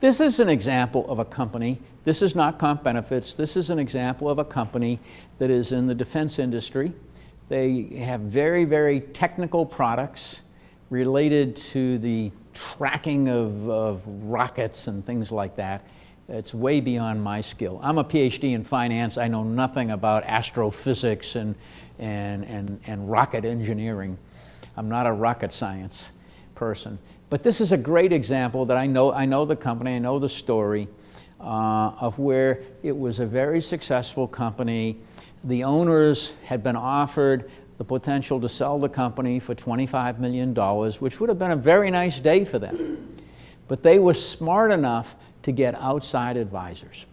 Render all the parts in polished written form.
This is an example of a company. This is not comp benefits. This is an example of a company that is in the defense industry. They have very, very technical products related to the tracking of rockets and things like that. It's way beyond my skill. I'm a PhD in finance. I know nothing about astrophysics and rocket engineering. I'm not a rocket science person. But this is a great example that I know the company, I know the story of where it was a very successful company. The owners had been offered the potential to sell the company for $25 million, which would have been a very nice day for them. But they were smart enough to get outside advisors.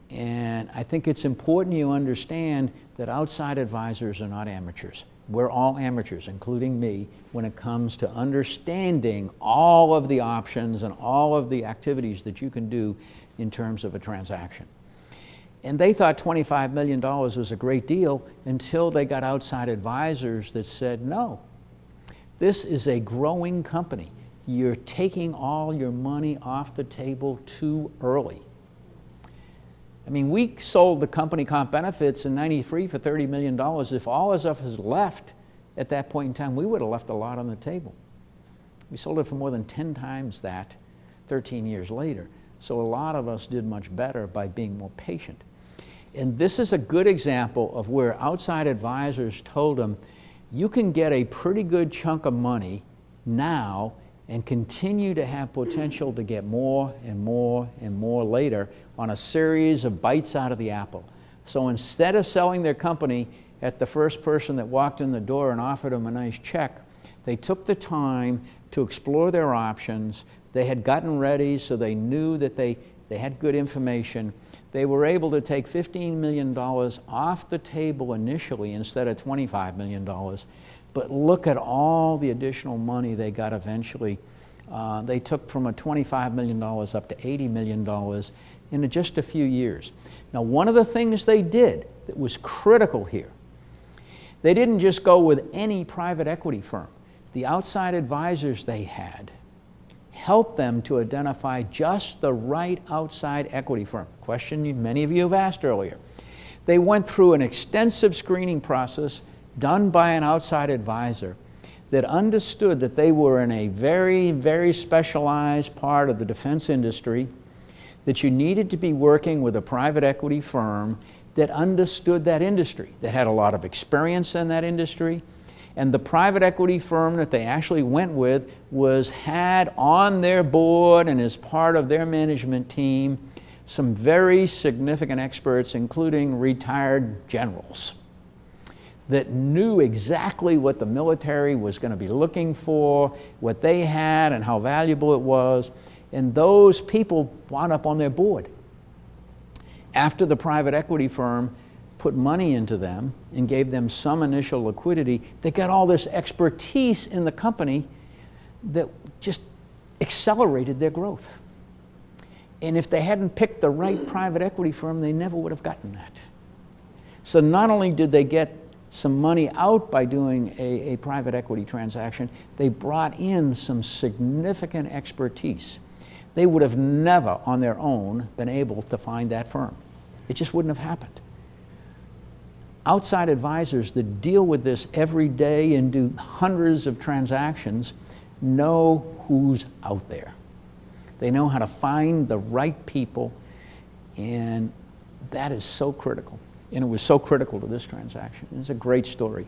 And I think it's important you understand that outside advisors are not amateurs. We're all amateurs, including me, when it comes to understanding all of the options and all of the activities that you can do in terms of a transaction. And they thought $25 million was a great deal until they got outside advisors that said, no, this is a growing company. You're taking all your money off the table too early. I mean, we sold the company Comp Benefits in '93 for $30 million. If all of us had left at that point in time, we would have left a lot on the table. We sold it for more than 10 times that 13 years later. So a lot of us did much better by being more patient. And this is a good example of where outside advisors told them, you can get a pretty good chunk of money now and continue to have potential to get more and more and more later on a series of bites out of the apple. So instead of selling their company at the first person that walked in the door and offered them a nice check, they took the time to explore their options. They had gotten ready, so they knew that they had good information. They were able to take $15 million off the table initially instead of $25 million. But look at all the additional money they got eventually. They took from a $25 million up to $80 million in just a few years. Now, one of the things they did that was critical here, they didn't just go with any private equity firm. The outside advisors they had helped them to identify just the right outside equity firm. Question many of you have asked earlier. They went through an extensive screening process done by an outside advisor that understood that they were in a very, very specialized part of the defense industry, that you needed to be working with a private equity firm that understood that industry, that had a lot of experience in that industry. And the private equity firm that they actually went with had on their board and as part of their management team some very significant experts, including retired generals, that knew exactly what the military was going to be looking for, what they had and how valuable it was. And those people wound up on their board. After the private equity firm put money into them and gave them some initial liquidity, they got all this expertise in the company that just accelerated their growth. And if they hadn't picked the right private equity firm, they never would have gotten that. So not only did they get some money out by doing a private equity transaction, they brought in some significant expertise. They would have never on their own been able to find that firm. It just wouldn't have happened. Outside advisors that deal with this every day and do hundreds of transactions know who's out there. They know how to find the right people, and that is so critical. And it was so critical to this transaction. It's a great story.